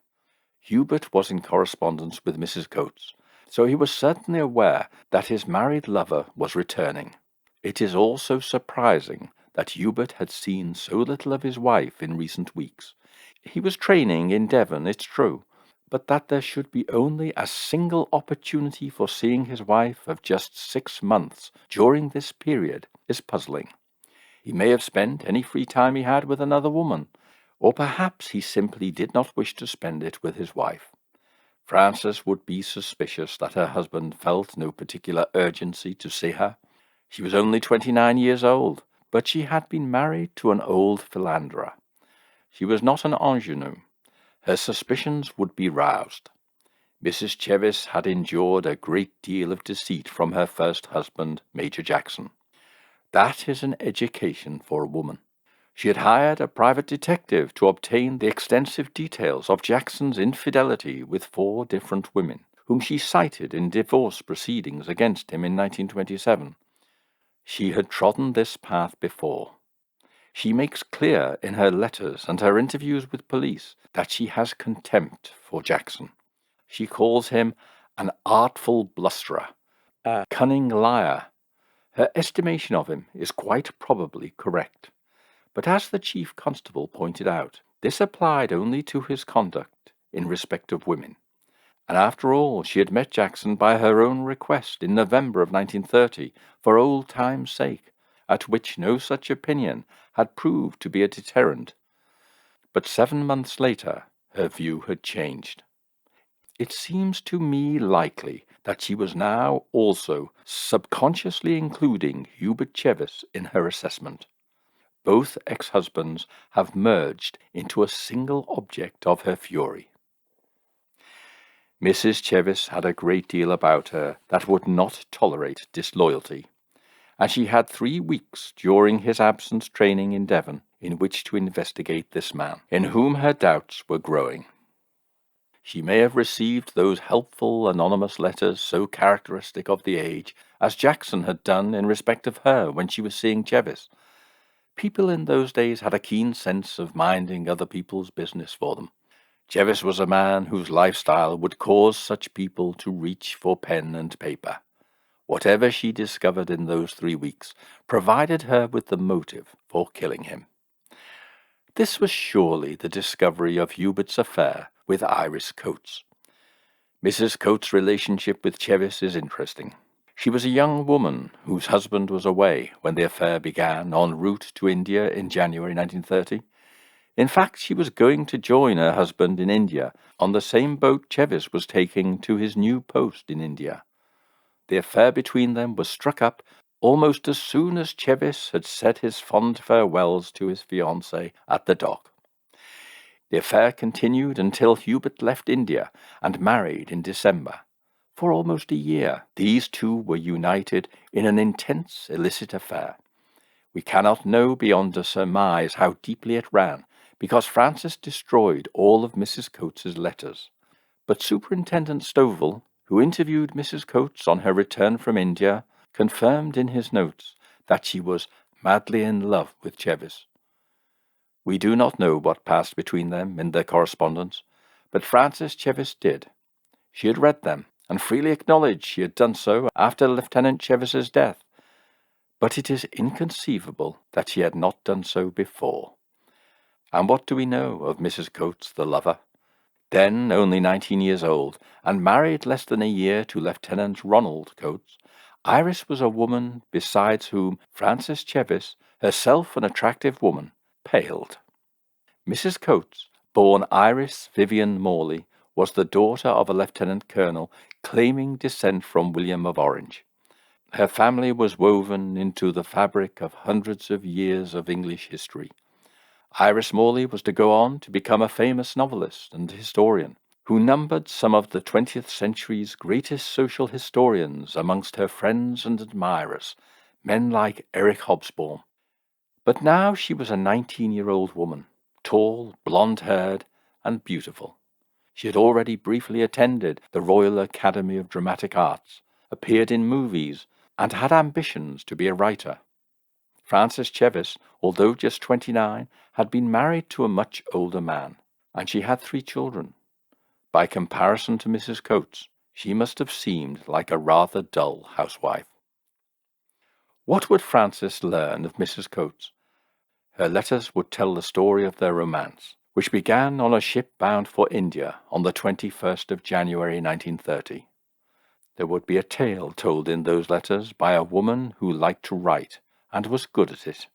Hubert was in correspondence with Mrs. Coates, so he was certainly aware that his married lover was returning. It is also surprising that Hubert had seen so little of his wife in recent weeks. He was training in Devon, it's true, but that there should be only a single opportunity for seeing his wife of just 6 months during this period is puzzling. He may have spent any free time he had with another woman, or perhaps he simply did not wish to spend it with his wife. Frances would be suspicious that her husband felt no particular urgency to see her. She was only 29 years old, but she had been married to an old philanderer. She was not an ingenue. Her suspicions would be roused. Mrs. Chevis had endured a great deal of deceit from her first husband, Major Jackson. That is an education for a woman. She had hired a private detective to obtain the extensive details of Jackson's infidelity with 4 different women, whom she cited in divorce proceedings against him in 1927. She had trodden this path before. She makes clear in her letters and her interviews with police that she has contempt for Jackson. She calls him an artful blusterer, a cunning liar. Her estimation of him is quite probably correct. But as the chief constable pointed out, this applied only to his conduct in respect of women. And after all, she had met Jackson by her own request in November of 1930 for old time's sake, at which no such opinion had proved to be a deterrent. But 7 months later, her view had changed. It seems to me likely that she was now also subconsciously including Hubert Chevis in her assessment. both ex-husbands have merged into a single object of her fury. Mrs. Chevis had a great deal about her that would not tolerate disloyalty, and she had 3 weeks during his absence training in Devon in which to investigate this man, in whom her doubts were growing. She may have received those helpful anonymous letters so characteristic of the age, as Jackson had done in respect of her when she was seeing Chevis. People in those days had a keen sense of minding other people's business for them. Chevis was a man whose lifestyle would cause such people to reach for pen and paper. Whatever she discovered in those 3 weeks provided her with the motive for killing him. This was surely the discovery of Hubert's affair with Iris Coates. Mrs. Coates' relationship with Chevis is interesting. She was a young woman whose husband was away when the affair began en route to India in January 1930. In fact, she was going to join her husband in India on the same boat Chevis was taking to his new post in India. The affair between them was struck up almost as soon as Chevis had said his fond farewells to his fiancée at the dock. The affair continued until Hubert left India and married in December. For almost a year, these two were united in an intense illicit affair. We cannot know beyond a surmise how deeply it ran, because Francis destroyed all of Mrs. Coates's letters. But Superintendent Stovall, who interviewed Mrs. Coates on her return from India, confirmed in his notes that she was madly in love with Chevis. We do not know what passed between them in their correspondence, but Frances Chevis did. She had read them, and freely acknowledged she had done so after Lieutenant Chevis's death. But it is inconceivable that she had not done so before. And what do we know of Mrs. Coates, the lover? Then only 19 years old, and married less than a year to Lieutenant Ronald Coates, Iris was a woman besides whom Frances Chevis, herself an attractive woman, paled. Mrs. Coates, born Iris Vivian Morley, was the daughter of a lieutenant colonel claiming descent from William of Orange. Her family was woven into the fabric of hundreds of years of English history. Iris Morley was to go on to become a famous novelist and historian, who numbered some of the 20th century's greatest social historians amongst her friends and admirers, men like Eric Hobsbawm. But now she was a 19-year-old woman, tall, blonde-haired, and beautiful. She had already briefly attended the Royal Academy of Dramatic Arts, appeared in movies, and had ambitions to be a writer. Frances Chevis, although just 29, had been married to a much older man, and she had 3 children. By comparison to Mrs. Coates, she must have seemed like a rather dull housewife. What would Frances learn of Mrs. Coates? Her letters would tell the story of their romance, which began on a ship bound for India on the 21st of January 1930. There would be a tale told in those letters by a woman who liked to write and was good at it.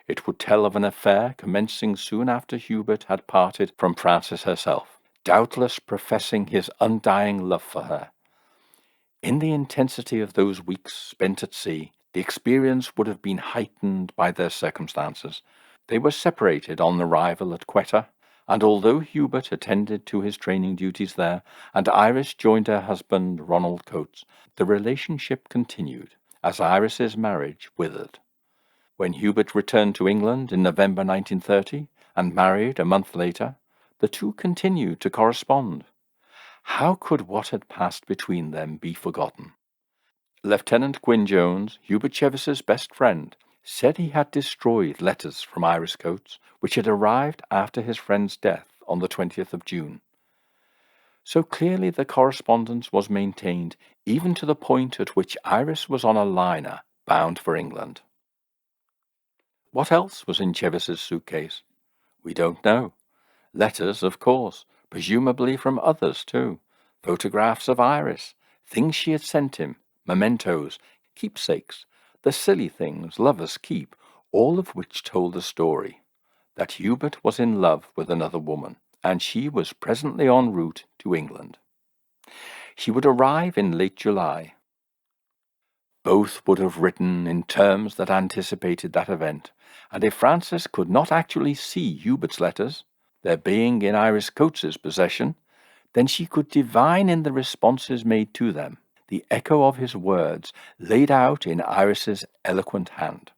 It would tell of an affair commencing soon after Hubert had parted from Frances herself, doubtless professing his undying love for her. In the intensity of those weeks spent at sea, the experience would have been heightened by their circumstances. They were separated on arrival at Quetta, and although Hubert attended to his training duties there, and Iris joined her husband Ronald Coates, the relationship continued, as Iris's marriage withered. When Hubert returned to England in November 1930, and married a month later, the two continued to correspond. How could what had passed between them be forgotten? Lieutenant Gwyn Jones, Hubert Chevis's best friend, said he had destroyed letters from Iris Coates, which had arrived after his friend's death on the 20th of June. So clearly the correspondence was maintained even to the point at which Iris was on a liner bound for England. What else was in Chevis's suitcase? We don't know. Letters, of course, presumably from others too. Photographs of Iris, things she had sent him, mementos, keepsakes, the silly things lovers keep, all of which told the story that Hubert was in love with another woman, and she was presently en route to England. She would arrive in late July. Both would have written in terms that anticipated that event, and if Frances could not actually see Hubert's letters, their being in Iris Coates's possession, then she could divine in the responses made to them the echo of his words laid out in Iris's eloquent hand.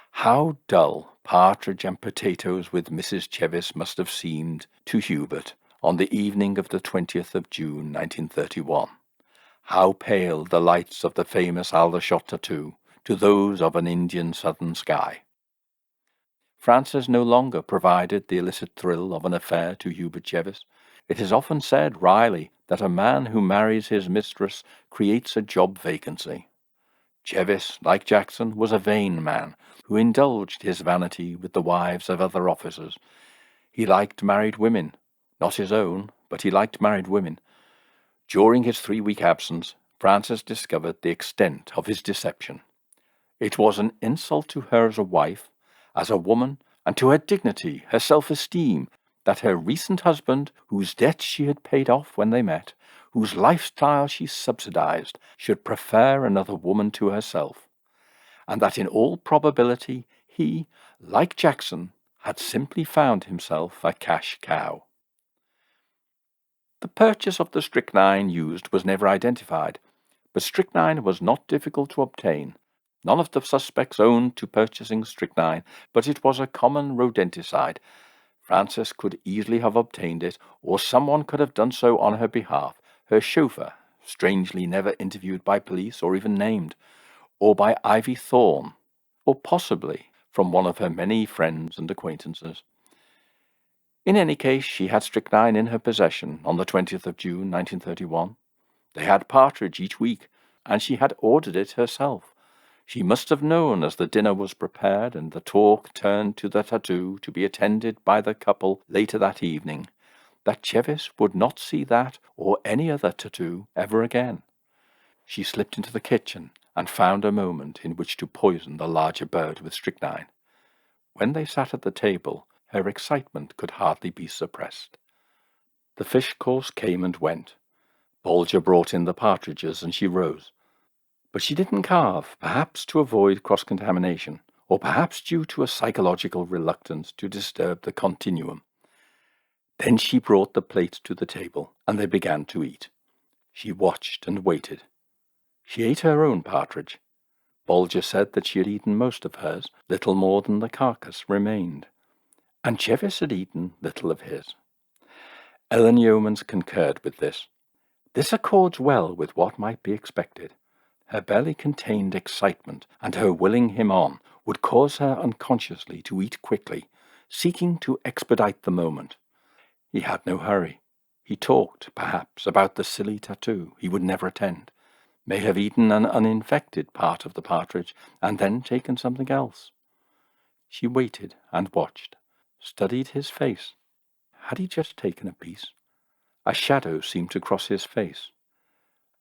How dull partridge and potatoes with Mrs. Chevis must have seemed to Hubert on the evening of the 20th of June 1931. How pale the lights of the famous Aldershot tattoo to those of an Indian southern sky. Frances no longer provided the illicit thrill of an affair to Hubert Chevis. It is often said wryly that a man who marries his mistress creates a job vacancy. Chevis, like Jackson, was a vain man who indulged his vanity with the wives of other officers. He liked married women, not his own, but he liked married women. During his 3-week absence, Frances discovered the extent of his deception. It was an insult to her as a wife, as a woman, and to her dignity, her self-esteem, that her recent husband, whose debts she had paid off when they met, whose lifestyle she subsidized, should prefer another woman to herself, and that in all probability he, like Jackson, had simply found himself a cash cow. The purchase of the strychnine used was never identified, but strychnine was not difficult to obtain. None of the suspects owned to purchasing strychnine, but it was a common rodenticide. Frances could easily have obtained it, or someone could have done so on her behalf. Her chauffeur, strangely never interviewed by police or even named, or by Ivy Thorne, or possibly from one of her many friends and acquaintances. In any case, she had strychnine in her possession on the 20th of June 1931. They had partridge each week, and she had ordered it herself. She must have known as the dinner was prepared and the talk turned to the tattoo to be attended by the couple later that evening, that Chevis would not see that or any other tattoo ever again. She slipped into the kitchen and found a moment in which to poison the larger bird with strychnine. When they sat at the table, her excitement could hardly be suppressed. The fish course came and went. Bolger brought in the partridges, and she rose. But she didn't carve, perhaps to avoid cross-contamination, or perhaps due to a psychological reluctance to disturb the continuum. Then she brought the plate to the table, and they began to eat. She watched and waited. She ate her own partridge. Bolger said that she had eaten most of hers, little more than the carcass remained. And Chevis had eaten little of his. Ellen Yeomans concurred with this. This accords well with what might be expected. Her belly contained excitement, and her willing him on would cause her unconsciously to eat quickly, seeking to expedite the moment. He had no hurry. He talked, perhaps, about the silly tattoo he would never attend, may have eaten an uninfected part of the partridge, and then taken something else. She waited and watched, studied his face. Had he just taken a piece? A shadow seemed to cross his face.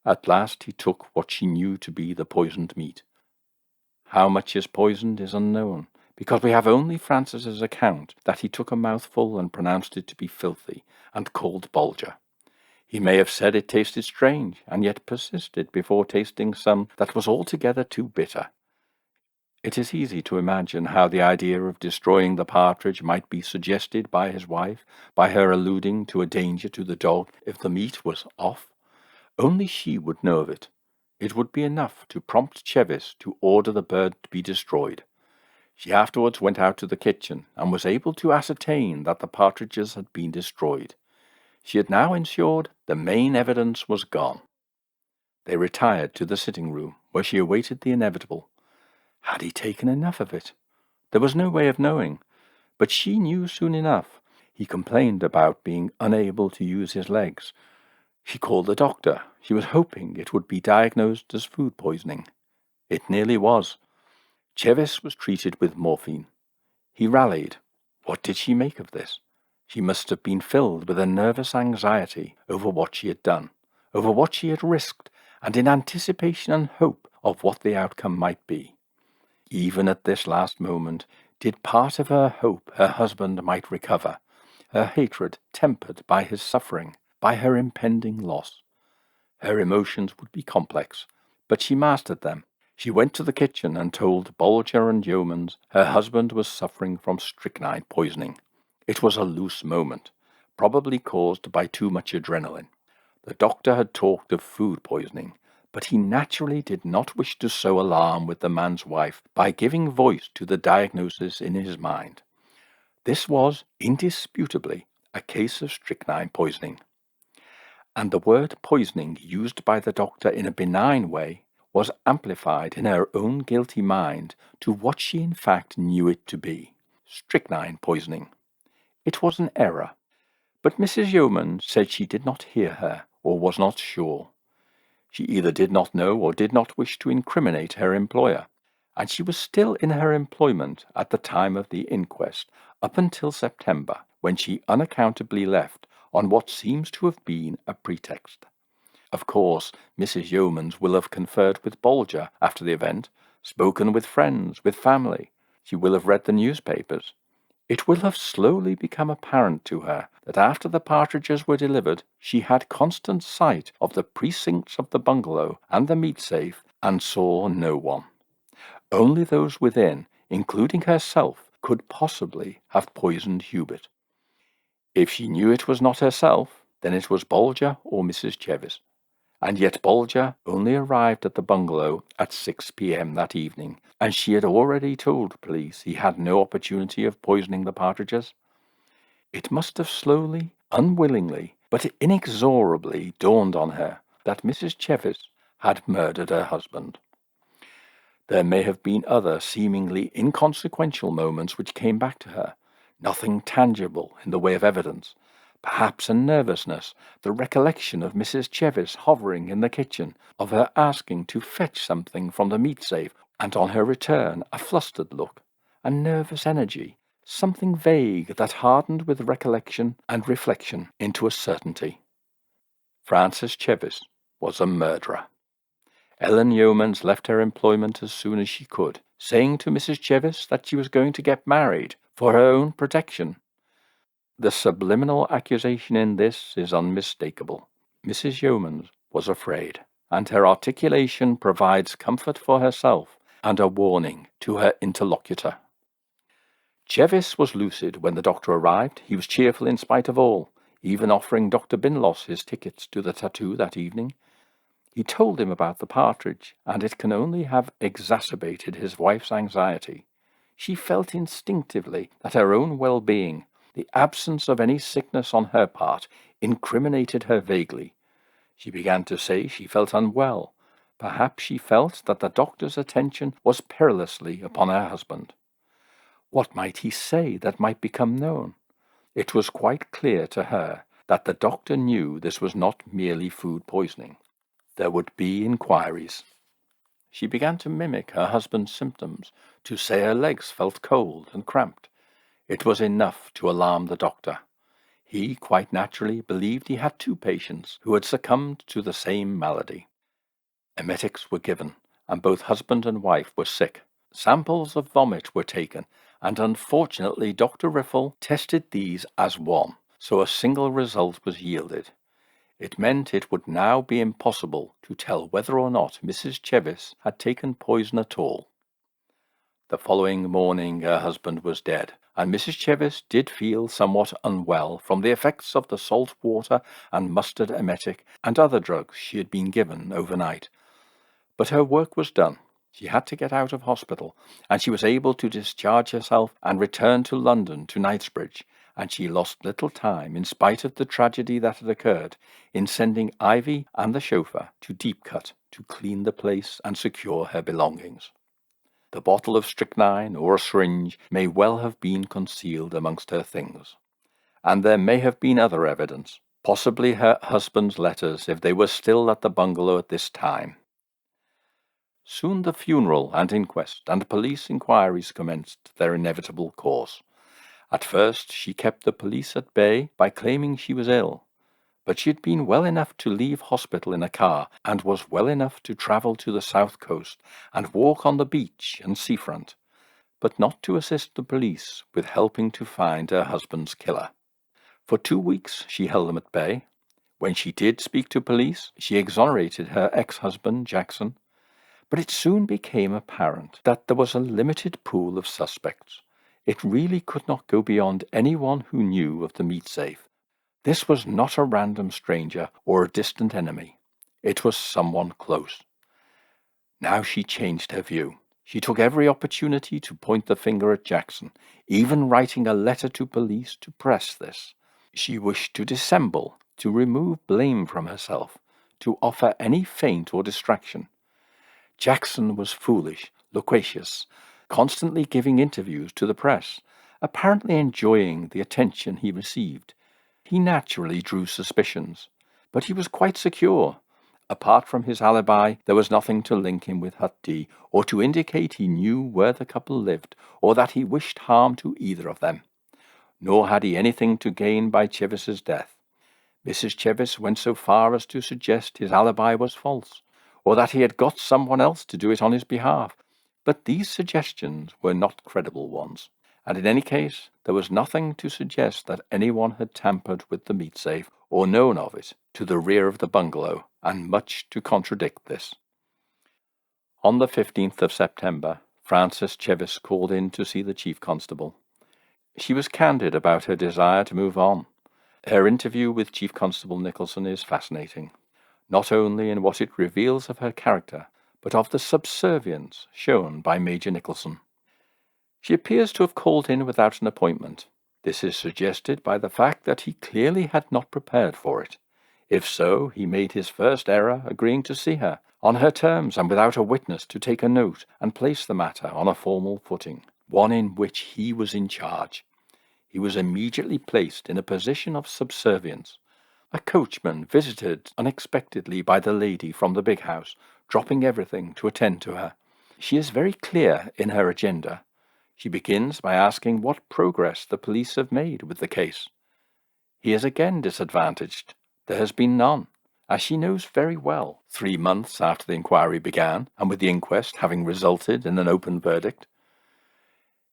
At last he took what she knew to be the poisoned meat. How much is poisoned is unknown, because we have only Frances's account that he took a mouthful and pronounced it to be filthy, and called Bolger. He may have said it tasted strange, and yet persisted before tasting some that was altogether too bitter. It is easy to imagine how the idea of destroying the partridge might be suggested by his wife, by her alluding to a danger to the dog if the meat was off. Only she would know of it. It would be enough to prompt Chevis to order the bird to be destroyed. She afterwards went out to the kitchen, and was able to ascertain that the partridges had been destroyed. She had now ensured the main evidence was gone. They retired to the sitting-room, where she awaited the inevitable. Had he taken enough of it? There was no way of knowing, but she knew soon enough. He complained about being unable to use his legs. She called the doctor. She was hoping it would be diagnosed as food poisoning. It nearly was. Chevis was treated with morphine. He rallied. What did she make of this? She must have been filled with a nervous anxiety over what she had done, over what she had risked, and in anticipation and hope of what the outcome might be. Even at this last moment, did part of her hope her husband might recover, her hatred tempered by his suffering, by her impending loss. Her emotions would be complex, but she mastered them. She went to the kitchen and told Bolger and Yeomans her husband was suffering from strychnine poisoning. It was a loose moment, probably caused by too much adrenaline. The doctor had talked of food poisoning, but he naturally did not wish to sow alarm with the man's wife by giving voice to the diagnosis in his mind. This was, indisputably, a case of strychnine poisoning. And the word poisoning used by the doctor in a benign way was amplified in her own guilty mind to what she in fact knew it to be: strychnine poisoning. It was an error, but Mrs. Yeoman said she did not hear her, or was not sure. She either did not know or did not wish to incriminate her employer, and she was still in her employment at the time of the inquest, up until September, when she unaccountably left on what seems to have been a pretext. Of course, Mrs. Yeomans will have conferred with Bolger after the event, spoken with friends, with family. She will have read the newspapers. It will have slowly become apparent to her that after the partridges were delivered, she had constant sight of the precincts of the bungalow and the meat safe, and saw no one. Only those within, including herself, could possibly have poisoned Hubert. If she knew it was not herself, then it was Bolger or Mrs. Chevis. And yet Bolger only arrived at the bungalow at 6 p.m. that evening, and she had already told police he had no opportunity of poisoning the partridges. It must have slowly, unwillingly, but inexorably dawned on her that Mrs. Chevis had murdered her husband. There may have been other seemingly inconsequential moments which came back to her, nothing tangible in the way of evidence. Perhaps a nervousness, the recollection of Mrs. Chevis hovering in the kitchen, of her asking to fetch something from the meat safe, and on her return a flustered look, a nervous energy, something vague that hardened with recollection and reflection into a certainty. Francis Chevis was a murderer. Ellen Yeomans left her employment as soon as she could, saying to Mrs. Chevis that she was going to get married for her own protection. The subliminal accusation in this is unmistakable. Mrs. Yeomans was afraid, and her articulation provides comfort for herself and a warning to her interlocutor. Chevis was lucid when the doctor arrived. He was cheerful in spite of all, even offering Dr. Binlos his tickets to the tattoo that evening. He told him about the partridge, and it can only have exacerbated his wife's anxiety. She felt instinctively that her own well-being, the absence of any sickness on her part, incriminated her vaguely. She began to say she felt unwell. Perhaps she felt that the doctor's attention was perilously upon her husband. What might he say that might become known? It was quite clear to her that the doctor knew this was not merely food poisoning. There would be inquiries. She began to mimic her husband's symptoms, to say her legs felt cold and cramped. It was enough to alarm the doctor. He, quite naturally, believed he had two patients who had succumbed to the same malady. Emetics were given, and both husband and wife were sick. Samples of vomit were taken, and unfortunately Dr. Riffle tested these as one, so a single result was yielded. It meant it would now be impossible to tell whether or not Mrs. Chevis had taken poison at all. The following morning her husband was dead, and Mrs. Chevis did feel somewhat unwell from the effects of the salt water and mustard emetic and other drugs she had been given overnight. But her work was done. She had to get out of hospital, and she was able to discharge herself and return to London, to Knightsbridge, and she lost little time, in spite of the tragedy that had occurred, in sending Ivy and the chauffeur to Deepcut to clean the place and secure her belongings. The bottle of strychnine or a syringe may well have been concealed amongst her things, and there may have been other evidence, possibly her husband's letters if they were still at the bungalow at this time. Soon the funeral and inquest and police inquiries commenced their inevitable course. At first she kept the police at bay by claiming she was ill, but she had been well enough to leave hospital in a car, and was well enough to travel to the south coast and walk on the beach and seafront, but not to assist the police with helping to find her husband's killer. For 2 weeks she held them at bay. When she did speak to police, she exonerated her ex-husband, Jackson. But it soon became apparent that there was a limited pool of suspects. It really could not go beyond anyone who knew of the meat safe. This was not a random stranger or a distant enemy. It was someone close. Now she changed her view. She took every opportunity to point the finger at Jackson, even writing a letter to police to press this. She wished to dissemble, to remove blame from herself, to offer any feint or distraction. Jackson was foolish, loquacious, constantly giving interviews to the press, apparently enjoying the attention he received. He naturally drew suspicions, but he was quite secure. Apart from his alibi, there was nothing to link him with Hut D, or to indicate he knew where the couple lived, or that he wished harm to either of them. Nor had he anything to gain by Chevis's death. Mrs. Chevis went so far as to suggest his alibi was false, or that he had got someone else to do it on his behalf, but these suggestions were not credible ones, and in any case there was nothing to suggest that anyone had tampered with the meat safe, or known of it, to the rear of the bungalow, and much to contradict this. On the 15th of September, Frances Chevis called in to see the Chief Constable. She was candid about her desire to move on. Her interview with Chief Constable Nicholson is fascinating, not only in what it reveals of her character, but of the subservience shown by Major Nicholson. She appears to have called in without an appointment. This is suggested by the fact that he clearly had not prepared for it. If so, he made his first error agreeing to see her, on her terms and without a witness to take a note and place the matter on a formal footing, one in which he was in charge. He was immediately placed in a position of subservience. A coachman visited unexpectedly by the lady from the big house, dropping everything to attend to her. She is very clear in her agenda. She begins by asking what progress the police have made with the case. He is again disadvantaged. There has been none, as she knows very well, 3 months after the inquiry began, and with the inquest having resulted in an open verdict.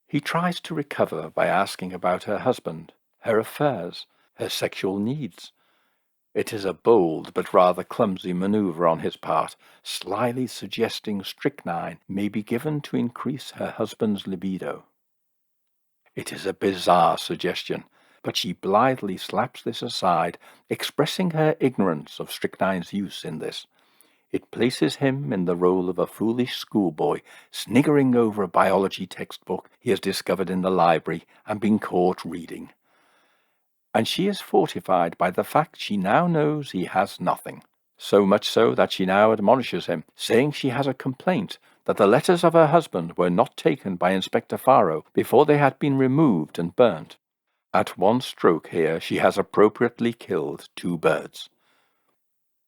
He tries to recover by asking about her husband, her affairs, her sexual needs. It is a bold but rather clumsy maneuver on his part, slyly suggesting strychnine may be given to increase her husband's libido. It is a bizarre suggestion, but she blithely slaps this aside, expressing her ignorance of strychnine's use in this. It places him in the role of a foolish schoolboy, sniggering over a biology textbook he has discovered in the library and been caught reading. And she is fortified by the fact she now knows he has nothing. So much so that she now admonishes him, saying she has a complaint that the letters of her husband were not taken by Inspector Farrow before they had been removed and burnt. At one stroke here she has appropriately killed 2 birds.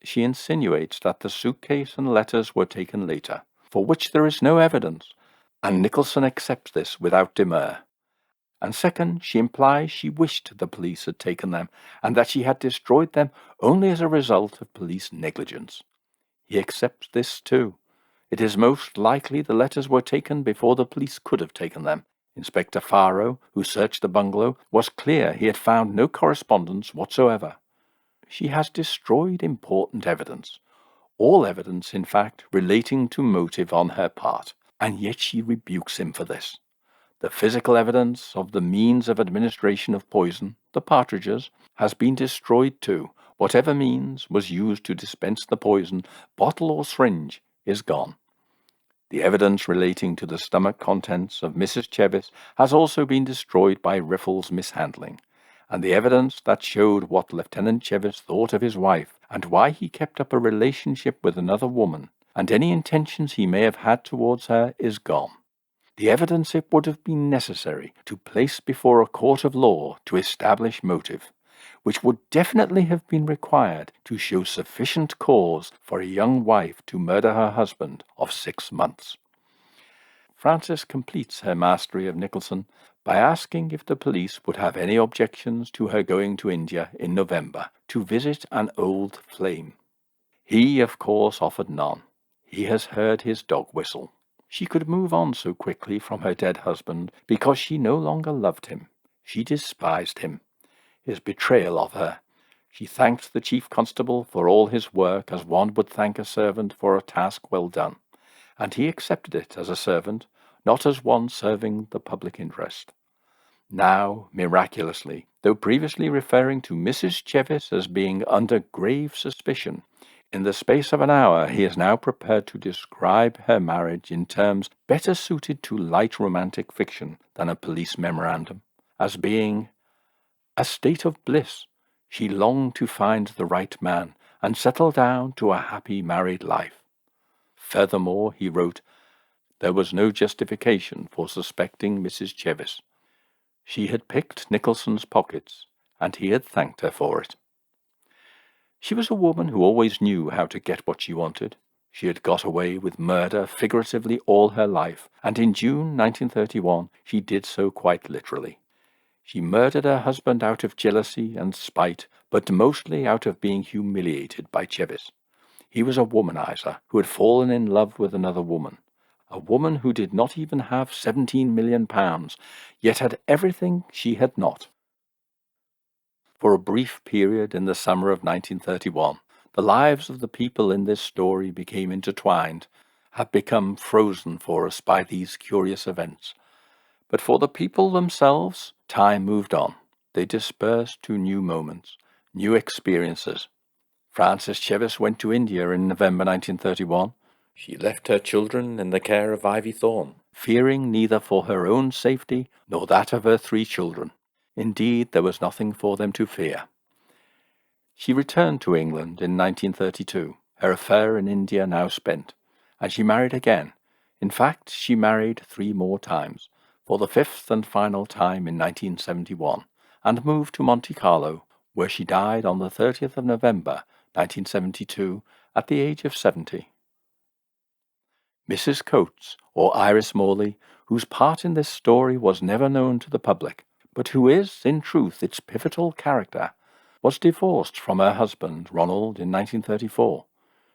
She insinuates that the suitcase and letters were taken later, for which there is no evidence, and Nicholson accepts this without demur. And second, she implies she wished the police had taken them, and that she had destroyed them only as a result of police negligence. He accepts this too. It is most likely the letters were taken before the police could have taken them. Inspector Farrow, who searched the bungalow, was clear he had found no correspondence whatsoever. She has destroyed important evidence. All evidence, in fact, relating to motive on her part, and yet she rebukes him for this. The physical evidence of the means of administration of poison, the partridges, has been destroyed too. Whatever means was used to dispense the poison, bottle or syringe, is gone. The evidence relating to the stomach contents of Mrs. Chevis has also been destroyed by Riffle's mishandling, and the evidence that showed what Lieutenant Chevis thought of his wife, and why he kept up a relationship with another woman, and any intentions he may have had towards her, is gone. The evidence it would have been necessary to place before a court of law to establish motive, which would definitely have been required to show sufficient cause for a young wife to murder her husband of 6 months. Frances completes her mastery of Nicholson by asking if the police would have any objections to her going to India in November to visit an old flame. He, of course, offered none. He has heard his dog whistle. She could move on so quickly from her dead husband because she no longer loved him. She despised him. His betrayal of her. She thanked the chief constable for all his work as one would thank a servant for a task well done, and he accepted it as a servant, not as one serving the public interest. Now, miraculously, though previously referring to Mrs. Chevis as being under grave suspicion, in the space of an hour he is now prepared to describe her marriage in terms better suited to light romantic fiction than a police memorandum, as being a state of bliss. She longed to find the right man and settle down to a happy married life. Furthermore, he wrote, there was no justification for suspecting Mrs. Chevis. She had picked Nicholson's pockets, and he had thanked her for it. She was a woman who always knew how to get what she wanted. She had got away with murder figuratively all her life, and in June 1931 she did so quite literally. She murdered her husband out of jealousy and spite, but mostly out of being humiliated by Chevis. He was a womanizer who had fallen in love with another woman, a woman who did not even have £17 million, yet had everything she had not. For a brief period in the summer of 1931, the lives of the people in this story became intertwined, have become frozen for us by these curious events. But for the people themselves, time moved on. They dispersed to new moments, new experiences. Frances Chevis went to India in November 1931. She left her children in the care of Ivy Thorne, fearing neither for her own safety nor that of her 3 children. Indeed, there was nothing for them to fear. She returned to England in 1932, her affair in India now spent, and she married again. In fact, she married 3 more times, for the 5th and final time in 1971, and moved to Monte Carlo, where she died on the 30th of November 1972 at the age of 70. Mrs. Coates, or Iris Morley, whose part in this story was never known to the public, but who is, in truth, its pivotal character, was divorced from her husband, Ronald, in 1934.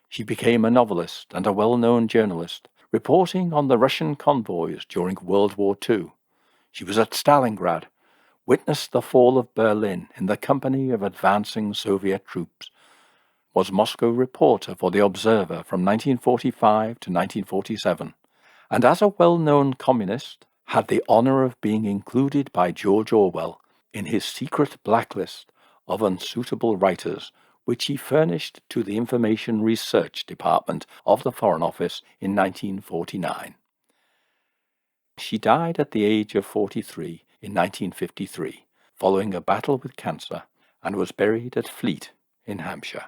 She became a novelist and a well-known journalist, reporting on the Russian convoys during World War II. She was at Stalingrad, witnessed the fall of Berlin in the company of advancing Soviet troops, was Moscow reporter for The Observer from 1945 to 1947, and as a well-known communist, had the honor of being included by George Orwell in his secret blacklist of unsuitable writers, which he furnished to the Information Research Department of the Foreign Office in 1949. She died at the age of 43 in 1953, following a battle with cancer, and was buried at Fleet in Hampshire.